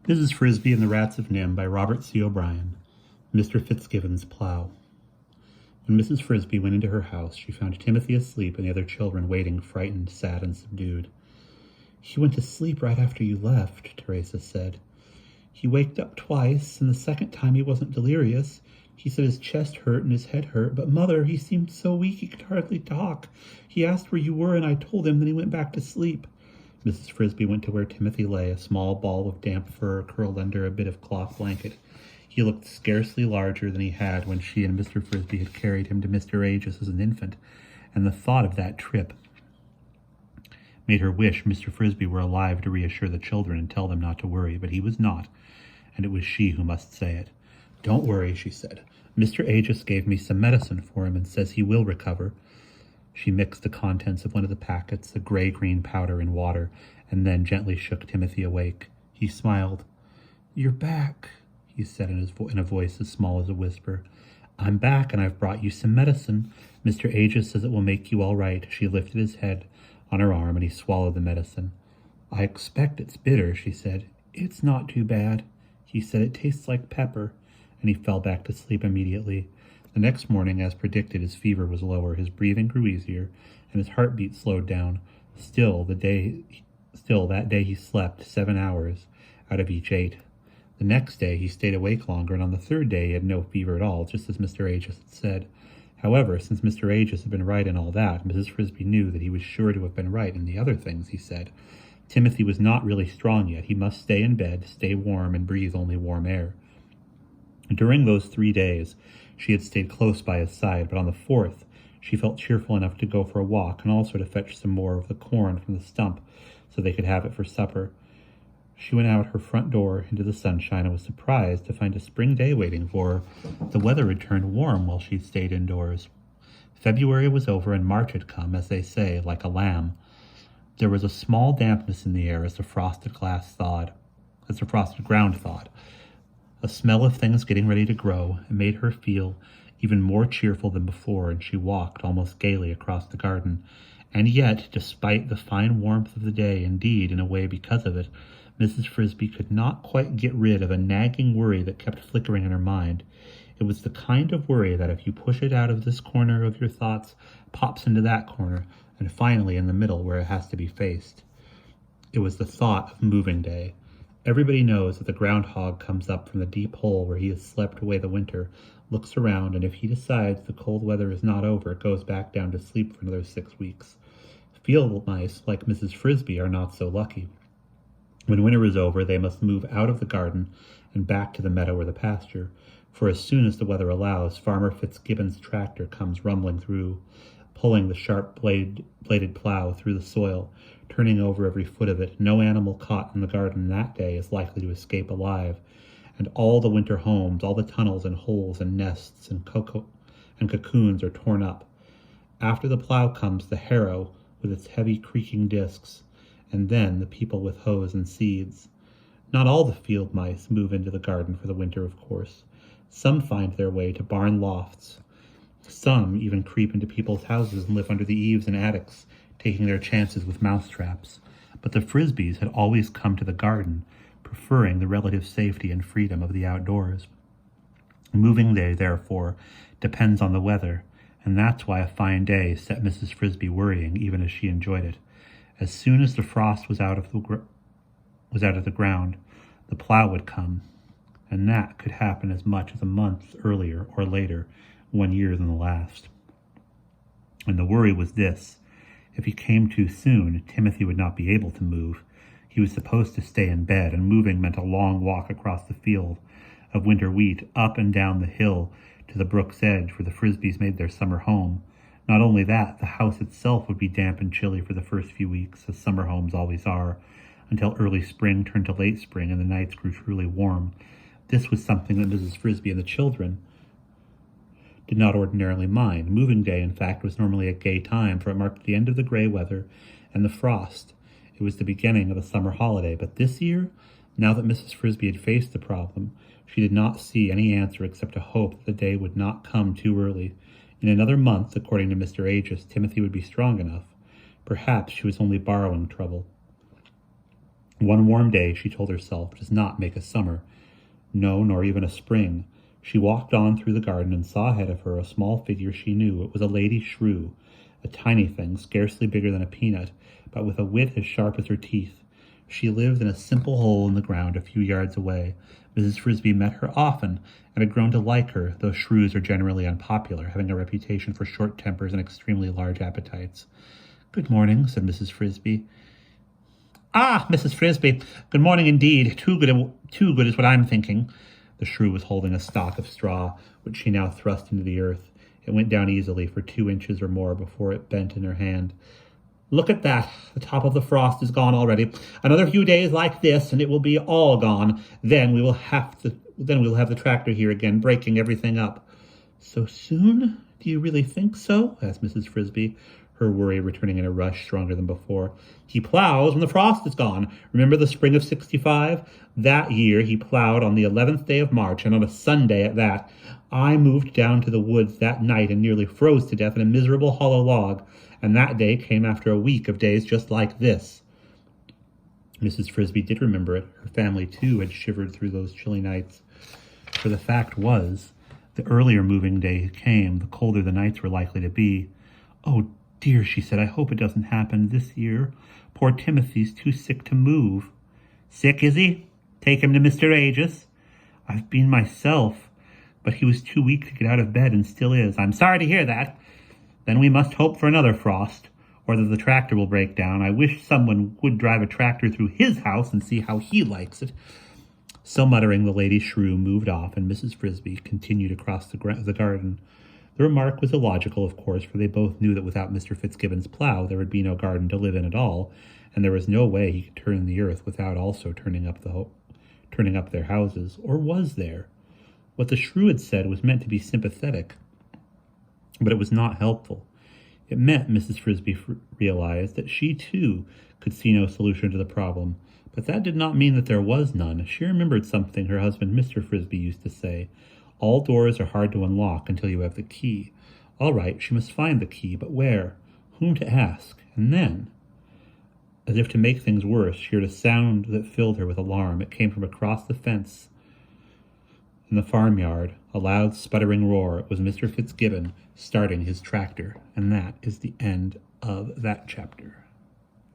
This is Frisby and the Rats of Nimh by Robert C. O'Brien. Mr. Fitzgibbon's Plow. When Mrs. Frisby went into her house, she found Timothy asleep and the other children waiting, frightened, sad, and subdued. "He went to sleep right after you left," Teresa said. "He waked up twice, and the second time he wasn't delirious. He said his chest hurt and his head hurt, but, Mother, he seemed so weak he could hardly talk. He asked where you were, and I told him, then he went back to sleep." Mrs. Frisby went to where Timothy lay, a small ball of damp fur curled under a bit of cloth blanket. He looked scarcely larger than he had when she and Mr. Frisby had carried him to Mr. Aegis as an infant, and the thought of that trip made her wish Mr. Frisby were alive to reassure the children and tell them not to worry, but he was not, and it was she who must say it. "Don't worry," she said. "Mr. Aegis gave me some medicine for him and says he will recover." She mixed the contents of one of the packets, a gray-green powder, in water, and then gently shook Timothy awake. He smiled. "You're back," he said in a voice as small as a whisper. "I'm back, and I've brought you some medicine. Mr. Aegis says it will make you all right." She lifted his head on her arm, and he swallowed the medicine. "I expect it's bitter," she said. "It's not too bad," he said. "It tastes like pepper," and he fell back to sleep immediately. The next morning, as predicted, his fever was lower, his breathing grew easier, and his heartbeat slowed down. Still, that day he slept 7 hours out of each 8. The next day he stayed awake longer, and on the third day he had no fever at all, just as Mr. Aegis had said. However, since Mr. Aegis had been right in all that, Mrs. Frisby knew that he was sure to have been right in the other things he said. Timothy was not really strong yet. He must stay in bed, stay warm, and breathe only warm air. During those 3 days, she had stayed close by his side, but on the 4th, she felt cheerful enough to go for a walk and also to fetch some more of the corn from the stump so they could have it for supper. She went out her front door into the sunshine and was surprised to find a spring day waiting for her. The weather had turned warm while she stayed indoors. February was over and March had come, as they say, like a lamb. There was a small dampness in the air as the frosted ground thawed. A smell of things getting ready to grow. It made her feel even more cheerful than before, and she walked almost gaily across the garden. And yet, despite the fine warmth of the day, indeed, in a way because of it, Mrs. Frisby could not quite get rid of a nagging worry that kept flickering in her mind. It was the kind of worry that if you push it out of this corner of your thoughts, pops into that corner, and finally in the middle where it has to be faced. It was the thought of moving day. Everybody knows that the groundhog comes up from the deep hole where he has slept away the winter, looks around, and if he decides the cold weather is not over, goes back down to sleep for another 6 weeks. Field mice, like Mrs. Frisby, are not so lucky. When winter is over, they must move out of the garden and back to the meadow or the pasture, for as soon as the weather allows, Farmer Fitzgibbon's tractor comes rumbling through, pulling the sharp-bladed plow through the soil, turning over every foot of it. No animal caught in the garden that day is likely to escape alive, and all the winter homes, all the tunnels and holes and nests and cocoons are torn up. After the plow comes the harrow with its heavy creaking discs, and then the people with hoes and seeds. Not all the field mice move into the garden for the winter, of course. Some find their way to barn lofts. Some even creep into people's houses and live under the eaves and attics, taking their chances with mouse traps. But the Frisbys had always come to the garden, preferring the relative safety and freedom of the outdoors. Moving day, therefore, depends on the weather, and that's why a fine day set Mrs. Frisby worrying, even as she enjoyed it. As soon as the frost was out of the ground, the plow would come, and that could happen as much as a month earlier or later, 1 year than the last. And the worry was this: if he came too soon, Timothy would not be able to move. He was supposed to stay in bed, and moving meant a long walk across the field of winter wheat, up and down the hill to the brook's edge where the Frisbys made their summer home. Not only that, the house itself would be damp and chilly for the first few weeks, as summer homes always are, until early spring turned to late spring and the nights grew truly warm. This was something that Mrs. Frisby and the children did not ordinarily mind. Moving day, in fact, was normally a gay time, for it marked the end of the gray weather and the frost. It was the beginning of a summer holiday. But this year, now that Mrs. Frisby had faced the problem, she did not see any answer except a hope that the day would not come too early. In another month, according to Mr. Aegis, Timothy would be strong enough. Perhaps she was only borrowing trouble. One warm day, she told herself, does not make a summer. No, nor even a spring. She walked on through the garden and saw ahead of her a small figure she knew. It was a lady shrew, a tiny thing, scarcely bigger than a peanut, but with a wit as sharp as her teeth. She lived in a simple hole in the ground a few yards away. Mrs. Frisby met her often, and had grown to like her, though shrews are generally unpopular, having a reputation for short tempers and extremely large appetites. "Good morning," said Mrs. Frisby. "Ah, Mrs. Frisby, good morning indeed. Too good is what I'm thinking." The shrew was holding a stalk of straw, which she now thrust into the earth. It went down easily for 2 inches or more before it bent in her hand. "Look at that. The top of the frost is gone already. Another few days like this, and it will be all gone. Then we will have the tractor here again, breaking everything up." "So soon? Do you really think so?" asked Mrs. Frisby, her worry returning in a rush stronger than before. "He plows when the frost is gone. Remember the spring of '65? That year he plowed on the 11th day of March, and on a Sunday at that. I moved down to the woods that night and nearly froze to death in a miserable hollow log, and that day came after a week of days just like this." Mrs. Frisby did remember it. Her family, too, had shivered through those chilly nights. For the fact was, the earlier moving day came, the colder the nights were likely to be. "Oh, dear," she said, "I hope it doesn't happen this year. Poor Timothy's too sick to move." "Sick, is he? Take him to Mr. Aegis." "I've been myself, but he was too weak to get out of bed and still is." "I'm sorry to hear that. Then we must hope for another frost, or that the tractor will break down. I wish someone would drive a tractor through his house and see how he likes it." So muttering, the lady shrew moved off, and Mrs. Frisby continued across the garden. The remark was illogical, of course, for they both knew that without Mr. Fitzgibbon's plow there would be no garden to live in at all, and there was no way he could turn the earth without also turning up their houses. Or was there? What the shrew had said was meant to be sympathetic, but it was not helpful. It meant, Mrs. Frisby realized, that she, too, could see no solution to the problem. But that did not mean that there was none. She remembered something her husband, Mr. Frisby, used to say. All doors are hard to unlock until you have the key. All right, she must find the key, but where? Whom to ask? And then, as if to make things worse, she heard a sound that filled her with alarm. It came from across the fence in the farmyard, a loud, sputtering roar. It was Mr. Fitzgibbon starting his tractor. And that is the end of that chapter.